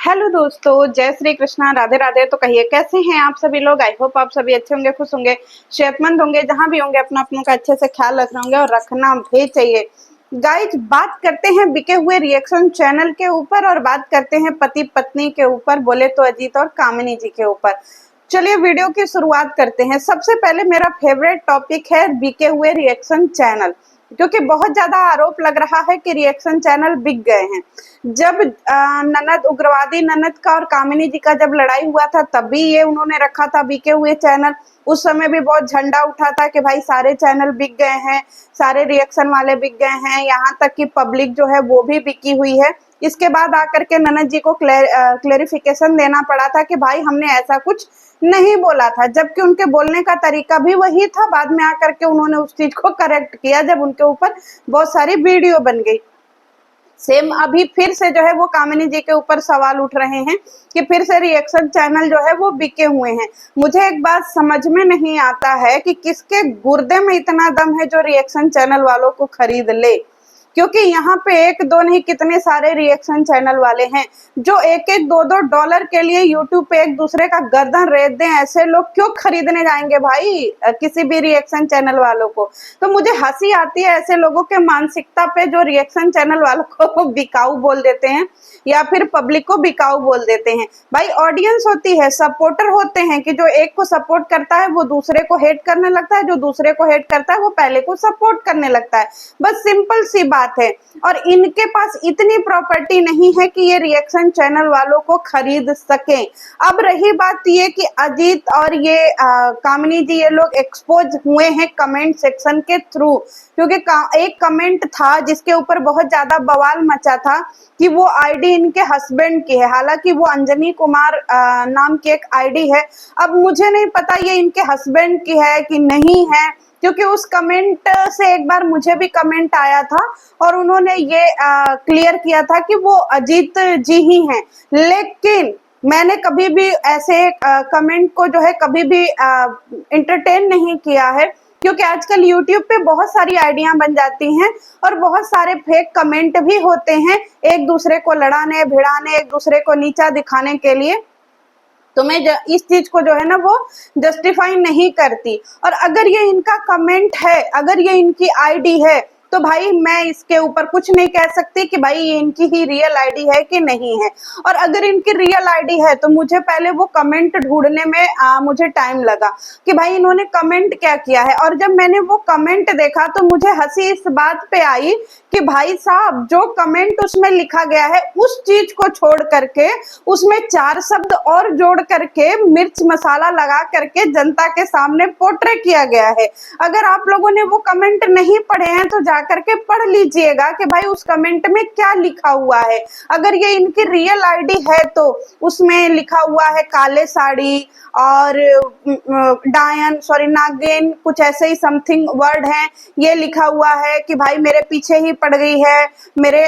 Hello दोस्तों, जय श्री कृष्णा, राधे राधे। तो कहिए कैसे हैं आप सभी लोग। आई होप आप सभी अच्छे होंगे, खुश होंगे, सेहतमंद होंगे। जहां भी होंगे अपना अपनों का अच्छे से ख्याल रख रहे होंगे और रखना भी चाहिए। गाइज, बात करते हैं बिके हुए रिएक्शन चैनल के ऊपर और बात करते हैं पति पत्नी के ऊपर, बोले तो अजीत और कामिनी जी के ऊपर। चलिए वीडियो की शुरुआत करते हैं। सबसे पहले मेरा फेवरेट टॉपिक है बिके हुए रिएक्शन चैनल, क्योंकि बहुत ज्यादा आरोप लग रहा है कि रिएक्शन चैनल बिक गए हैं। जब ननद उग्रवादी ननद का और कामिनी जी का जब लड़ाई हुआ था तब भी ये उन्होंने रखा था बिके हुए चैनल। उस समय भी बहुत झंडा उठा था कि भाई सारे चैनल बिक गए हैं, सारे रिएक्शन वाले बिक गए हैं, यहाँ तक कि पब्लिक जो है वो भी बिकी हुई है। इसके बाद आकर के ननद जी को क्लेरिफिकेशन देना पड़ा था कि भाई हमने ऐसा कुछ नहीं बोला था, जबकि उनके बोलने का तरीका भी वही था। बाद में आकर के उन्होंने उस चीज को करेक्ट किया जब उनके ऊपर बहुत सारी वीडियो बन गई। सेम अभी फिर से जो है वो कामिनी जी के ऊपर सवाल उठ रहे हैं कि फिर से रिएक्शन चैनल जो है वो बिके हुए हैं। मुझे एक बात समझ में नहीं आता है कि किसके गुर्दे में इतना दम है जो रिएक्शन चैनल वालों को खरीद ले, क्योंकि यहाँ पे एक दो नहीं कितने सारे रिएक्शन चैनल वाले हैं जो एक एक दो दो डॉलर के लिए यूट्यूब पे एक दूसरे का गर्दन रेत दें। ऐसे लोग क्यों खरीदने जाएंगे भाई किसी भी रिएक्शन चैनल वालों को। तो मुझे हंसी आती है ऐसे लोगों के मानसिकता पे जो रिएक्शन चैनल वालों को बिकाऊ बोल देते हैं या फिर पब्लिक को बिकाऊ बोल देते हैं। भाई ऑडियंस होती है, सपोर्टर होते हैं कि जो एक को सपोर्ट करता है वो दूसरे को हेट करने लगता है, जो दूसरे को हेट करता है वो पहले को सपोर्ट करने लगता है। बस सिंपल सी बात है। और इनके पास इतनी प्रॉपर्टी नहीं है कि ये रिएक्शन चैनल वालों को खरीद सके। अब रही बात ये कि अजीत और ये कामिनी जी ये लोग एक्सपोज हुए हैं कमेंट सेक्शन के थ्रू, क्योंकि एक कमेंट था जिसके ऊपर बहुत ज्यादा बवाल मचा था कि वो आईडी इनके हस्बैंड की है। हालांकि वो अंजनी कुमार नाम की एक आईडी है। अब मुझे नहीं पता ये इनके हस्बैंड की है कि नहीं है, क्योंकि उस कमेंट से एक बार मुझे भी कमेंट आया था और उन्होंने ये क्लियर किया था कि वो अजीत जी ही हैं। लेकिन मैंने कभी भी ऐसे कमेंट को जो है कभी भी इंटरटेन नहीं किया है, क्योंकि आजकल YouTube पे बहुत सारी आइडियां बन जाती हैं और बहुत सारे फेक कमेंट भी होते हैं एक दूसरे को लड़ाने भिड़ाने, एक दूसरे को नीचा दिखाने के लिए। तो मैं इस चीज को जो है ना वो जस्टिफाई नहीं करती। और अगर ये इनका कमेंट है, अगर ये इनकी आईडी है, तो भाई मैं इसके ऊपर कुछ नहीं कह सकती कि भाई ये इनकी ही रियल आईडी है कि नहीं है। और अगर इनकी रियल आईडी है तो मुझे पहले वो कमेंट ढूंढने में मुझे टाइम लगा कि भाई इन्होंने कमेंट क्या किया है। और जब मैंने वो कमेंट देखा तो मुझे हंसी इस बात पे आई कि भाई साहब जो कमेंट उसमें लिखा गया है उस चीज को छोड़ करके उसमें 4 शब्द और जोड़ करके मिर्च मसाला लगा करके जनता के सामने पोर्ट्रे किया गया है। अगर आप लोगों ने वो कमेंट नहीं पढ़े हैं तो जाकर के पढ़ लीजिएगा कि भाई उस कमेंट में क्या लिखा हुआ है। अगर ये इनकी रियल आईडी है तो उसमें लिखा हुआ है काले साड़ी और नागिन, कुछ ऐसे ही समथिंग वर्ड है। ये लिखा हुआ है कि भाई मेरे पीछे ही पड़ गई है, मेरे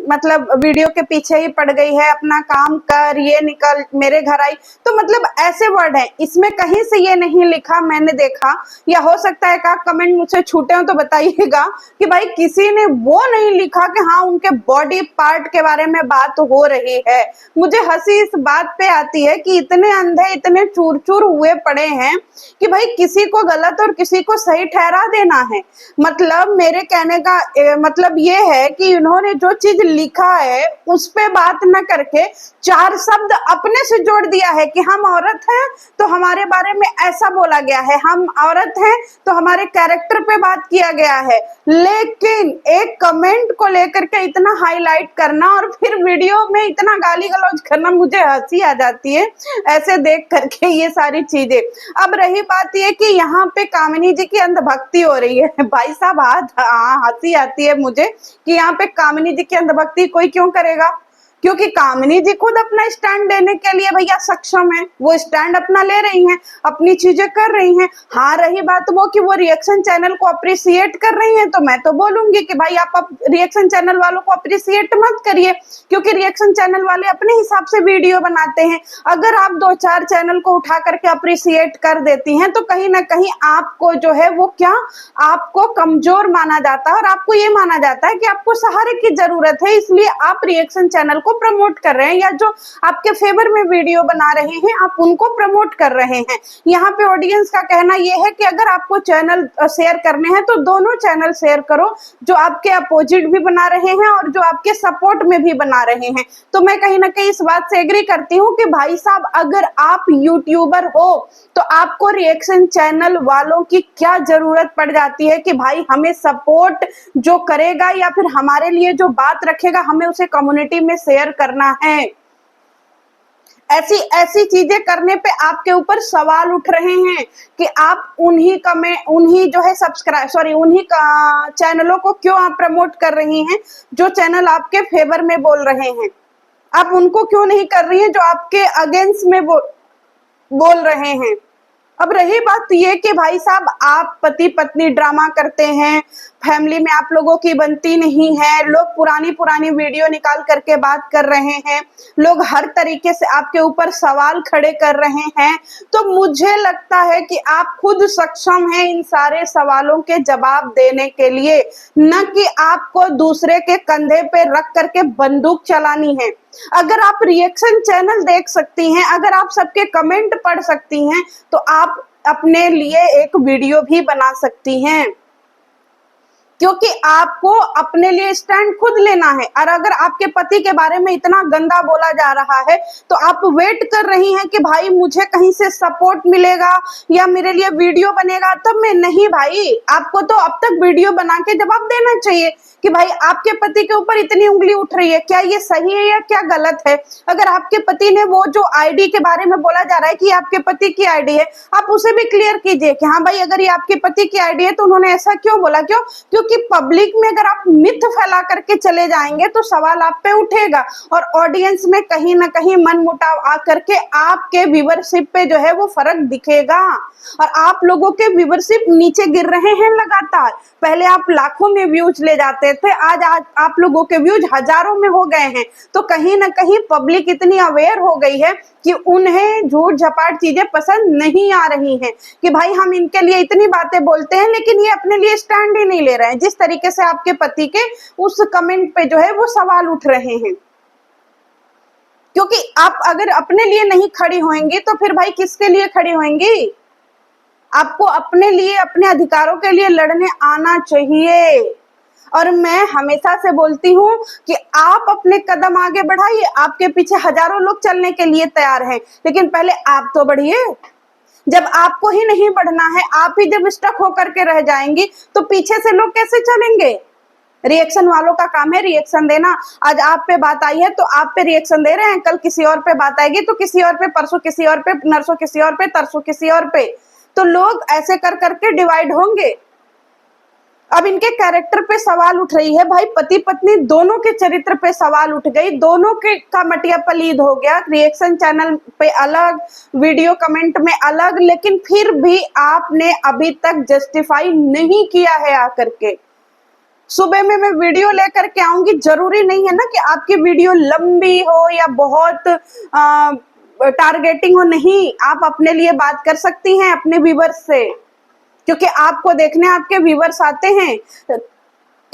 मतलब वीडियो के पीछे ही पड़ गई है, अपना काम कर, ये निकल मेरे घर आई। तो मतलब ऐसे वर्ड है, इसमें कहीं से ये नहीं लिखा मैंने देखा। या हो सकता है कि कमेंट मुझसे छूटे हो तो बताइएगा कि भाई किसी ने वो नहीं लिखा कि हाँ उनके बॉडी पार्ट के बारे में बात हो रही है। मुझे हंसी इस बात पे आती है कि इतने अंधे इतने चूर चूर हुए पड़े हैं कि भाई किसी को गलत और किसी को सही ठहरा देना है। मतलब मेरे कहने का मतलब ये है कि इन्होंने जो चीज लिखा है उस पे बात न करके 4 शब्द अपने से जोड़ दिया है कि हम औरत हैं तो हमारे बारे में ऐसा बोला गया है, हम औरत हैं तो हमारे कैरेक्टर पे बात किया गया है। लेकिन एक कमेंट को लेकर के इतना हाईलाइट करना और फिर वीडियो में इतना गाली गलौज करना, मुझे हंसी आ जाती है ऐसे देख करके ये सारी चीजें। अब रही बात ये कि यहाँ पे कामिनी जी की अंधभक्ति हो रही है। भाई साहब हंसी आती है मुझे कि यहाँ पे कामिनी जी की अंधभक्ति कोई क्यों करेगा, क्योंकि कामिनी जी खुद अपना स्टैंड लेने के लिए भैया सक्षम है। वो स्टैंड अपना ले रही हैं, अपनी चीजें कर रही हैं। हाँ रही बात वो कि वो रिएक्शन चैनल को अप्रिसिएट कर रही हैं, तो मैं तो बोलूंगी कि भाई आप रिएक्शन चैनल वालों को अप्रिसिएट मत करिए, क्योंकि रिएक्शन चैनल वाले अपने हिसाब से वीडियो बनाते हैं। अगर आप 2-4 चैनल को उठा करके अप्रिसिएट कर देती हैं तो कहीं ना कहीं आपको जो है वो क्या, आपको कमजोर माना जाता है और आपको ये माना जाता है कि आपको सहारे की जरूरत है, इसलिए आप रिएक्शन चैनल को प्रमोट कर रहे हैं, या जो आपके फेवर में वीडियो बना रहे हैं आप उनको प्रमोट कर रहे हैं। यहाँ पे ऑडियंस का कहना यह है कि अगर आपको चैनल शेयर करने हैं तो दोनों चैनल शेयर करो, जो आपके अपोजिट भी बना रहे हैं और जो आपके सपोर्ट में भी बना रहे हैं। तो मैं कहीं ना कहीं इस बात से एग्री करती हूँ कि भाई साहब अगर आप यूट्यूबर हो तो आपको रिएक्शन चैनल वालों की क्या जरूरत पड़ जाती है कि भाई हमें सपोर्ट जो करेगा या फिर हमारे लिए जो बात रखेगा हमें उसे कम्युनिटी में शेयर करना है। ऐसी ऐसी चीजें करने पे आपके ऊपर सवाल उठ रहे हैं कि आप उन्हीं जो है उन्हीं का चैनलों को क्यों आप प्रमोट कर रही हैं जो चैनल आपके फेवर में बोल रहे हैं। आप उनको क्यों नहीं कर रही हैं जो आपके अगेंस्ट में बोल रहे हैं। अब रही बात ये कि भाई साहब आप पति पत्नी ड्रामा करते हैं, फैमिली में आप लोगों की बनती नहीं है, लोग पुरानी पुरानी वीडियो निकाल करके बात कर रहे हैं, लोग हर तरीके से आपके ऊपर सवाल खड़े कर रहे हैं। तो मुझे लगता है कि आप खुद सक्षम हैं इन सारे सवालों के जवाब देने के लिए, न कि आपको दूसरे के कंधे पे रख करके बंदूक चलानी है। अगर आप रिएक्शन चैनल देख सकती हैं, अगर आप सबके कमेंट पढ़ सकती हैं तो आप अपने लिए एक वीडियो भी बना सकती हैं, क्योंकि आपको अपने लिए स्टैंड खुद लेना है। और अगर आपके पति के बारे में इतना गंदा बोला जा रहा है तो आप वेट कर रही हैं कि भाई मुझे कहीं से सपोर्ट मिलेगा या मेरे लिए वीडियो बनेगा तब मैं। नहीं भाई, आपको तो अब तक वीडियो बना के जवाब देना चाहिए कि भाई आपके पति के ऊपर इतनी उंगली उठ रही है, क्या ये सही है या क्या गलत है। अगर आपके पति ने वो जो आईडी के बारे में बोला जा रहा है कि आपके पति की आईडी है, आप उसे भी क्लियर कीजिए कि हाँ भाई अगर ये आपके पति की आईडी है तो उन्होंने ऐसा क्यों बोला। क्योंकि पब्लिक में अगर आप मिथ फैला करके चले जाएंगे तो सवाल आप पे उठेगा और ऑडियंस में कहीं ना कहीं मनमुटाव आकर के आपके व्यूअरशिप पे जो है वो फर्क दिखेगा और आप लोगों के व्यूअरशिप नीचे गिर रहे हैं लगातार। पहले आप लाखों में व्यूज ले जाते थे, आज आप लोगों के व्यूज हजारों में हो गए हैं। तो कहीं ना कहीं पब्लिक इतनी अवेयर हो गई है कि उन्हें झूठ झपाट चीजें पसंद नहीं आ रही हैं कि भाई हम इनके लिए इतनी बातें बोलते हैं लेकिन ये अपने लिए स्टैंड ही नहीं ले रहे हैं। जिस तरीके से आपके पति के उस कमेंट पे जो है वो सवाल उठ रहे हैं, क्योंकि आप अगर अपने लिए नहीं खड़ी होंगी तो फिर भाई किसके लिए खड़ी होंगी। आपको अपने लिए, अपने अधिकारों के लिए लड़ने आना चाहिए। और मैं हमेशा से बोलती हूँ कि आप अपने कदम आगे बढ़ाइए, आपके पीछे हजारों लोग चलने के लिए तैयार हैं, लेकिन पहले आप तो बढ़िए। जब आपको ही नहीं बढ़ना है, आप ही जब स्टक होकर के रह जाएंगी तो पीछे से लोग कैसे चलेंगे। रिएक्शन वालों का काम है रिएक्शन देना। आज आप पे बात आई है तो आप पे रिएक्शन दे रहे हैं, कल किसी और पे बात आएगी तो किसी और पे, परसों किसी और पे, नरसों किसी और पे, तरसों किसी और पे। तो लोग ऐसे कर करके डिवाइड होंगे। अब इनके कैरेक्टर पे सवाल उठ रही है, भाई पति पत्नी दोनों के चरित्र पे सवाल उठ गई, दोनों के का मटिया पलीद हो गया। रिएक्शन चैनल पे अलग, वीडियो कमेंट में अलग, लेकिन फिर भी आपने अभी तक जस्टिफाई नहीं किया है आकर के। सुबह में मैं वीडियो लेकर के आऊंगी, जरूरी नहीं है ना कि आपकी वीडियो लंबी हो या बहुत टारगेटिंग हो। नहीं, आप अपने लिए बात कर सकती हैं अपने व्यूवर्स से, क्योंकि आपको देखने आपके व्यूवर्स आते हैं।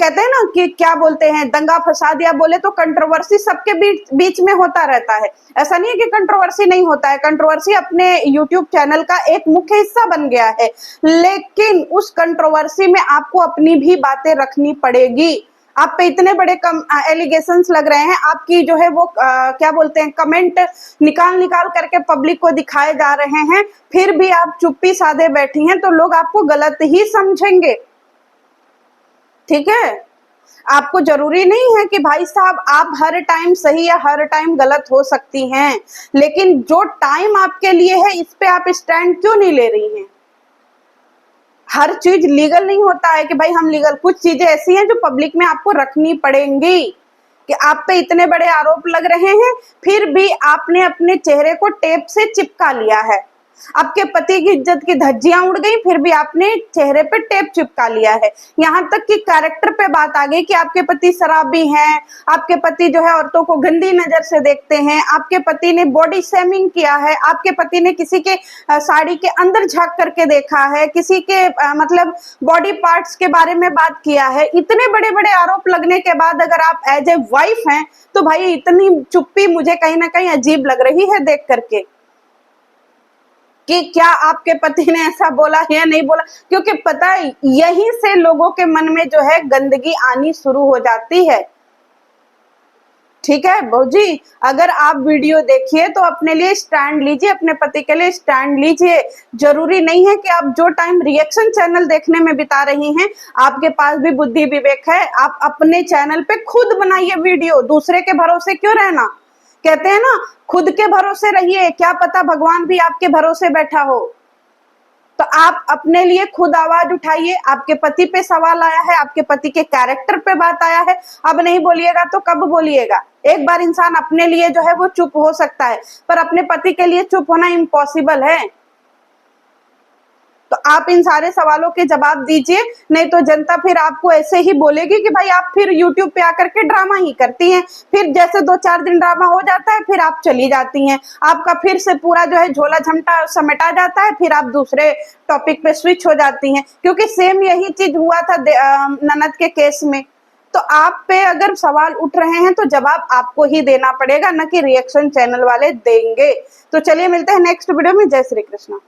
कहते हैं ना कि क्या बोलते हैं, दंगा फसाद या बोले तो कंट्रोवर्सी सबके बीच में होता रहता है। ऐसा नहीं है कि कंट्रोवर्सी नहीं होता है, कंट्रोवर्सी अपने यूट्यूब चैनल का एक मुख्य हिस्सा बन गया है, लेकिन उस कंट्रोवर्सी में आपको अपनी भी बातें रखनी पड़ेगी। आप पे इतने बड़े एलिगेशंस लग रहे हैं, आपकी जो है वो क्या बोलते हैं, कमेंट निकाल करके पब्लिक को दिखाए जा रहे हैं, फिर भी आप चुप्पी साधे बैठी हैं तो लोग आपको गलत ही समझेंगे। ठीक है, आपको जरूरी नहीं है कि भाई साहब आप हर टाइम सही या हर टाइम गलत हो सकती हैं, लेकिन जो टाइम आपके लिए है इस पे आप स्टैंड क्यों नहीं ले रही हैं। हर चीज लीगल नहीं होता है कि भाई हम लीगल, कुछ चीजें ऐसी हैं जो पब्लिक में आपको रखनी पड़ेंगी कि आप पे इतने बड़े आरोप लग रहे हैं फिर भी आपने अपने चेहरे को टेप से चिपका लिया है। आपके पति की इज्जत की धज्जियां उड़ गई, फिर भी आपने चेहरे पे टेप चिपका लिया है। यहाँ तक कि कैरेक्टर पे बात आ गई कि आपके पति शराबी हैं, आपके पति जो है औरतों को गंदी नजर से देखते हैं, आपके पति ने बॉडी शेमिंग किया है, आपके पति ने किसी के साड़ी के अंदर झांक करके देखा है, किसी के मतलब बॉडी पार्ट्स के बारे में बात किया है। इतने बड़े बड़े आरोप लगने के बाद अगर आप एज ए वाइफ हैं तो भाई इतनी चुप्पी मुझे कहीं ना कहीं अजीब लग रही है देख करके कि क्या आपके पति ने ऐसा बोला है या नहीं बोला। क्योंकि पता है यहीं से लोगों के मन में जो है गंदगी आनी शुरू हो जाती है। ठीक है बहू जी, अगर आप वीडियो देखिए तो अपने लिए स्टैंड लीजिए, अपने पति के लिए स्टैंड लीजिए। जरूरी नहीं है कि आप जो टाइम रिएक्शन चैनल देखने में बिता रही हैं, आपके पास भी बुद्धि विवेक है, आप अपने चैनल पे खुद बनाइए वीडियो, दूसरे के भरोसे क्यों रहना। कहते हैं ना, खुद के भरोसे रहिए, क्या पता भगवान भी आपके भरोसे बैठा हो। तो आप अपने लिए खुद आवाज उठाइए। आपके पति पे सवाल आया है, आपके पति के कैरेक्टर पे बात आया है, अब नहीं बोलिएगा तो कब बोलिएगा। एक बार इंसान अपने लिए जो है वो चुप हो सकता है, पर अपने पति के लिए चुप होना इम्पॉसिबल है। तो आप इन सारे सवालों के जवाब दीजिए, नहीं तो जनता फिर आपको ऐसे ही बोलेगी कि भाई आप फिर यूट्यूब पे आकर के ड्रामा ही करती हैं। फिर जैसे 2-4 दिन ड्रामा हो जाता है फिर आप चली जाती हैं, आपका फिर से पूरा जो है झोला झमटा समेटा जाता है, फिर आप दूसरे टॉपिक पे स्विच हो जाती हैं। क्योंकि सेम यही चीज हुआ था ननद के केस में। तो आप पे अगर सवाल उठ रहे हैं तो जवाब आपको ही देना पड़ेगा, न कि रिएक्शन चैनल वाले देंगे। तो चलिए मिलते हैं नेक्स्ट वीडियो में। जय श्री कृष्ण।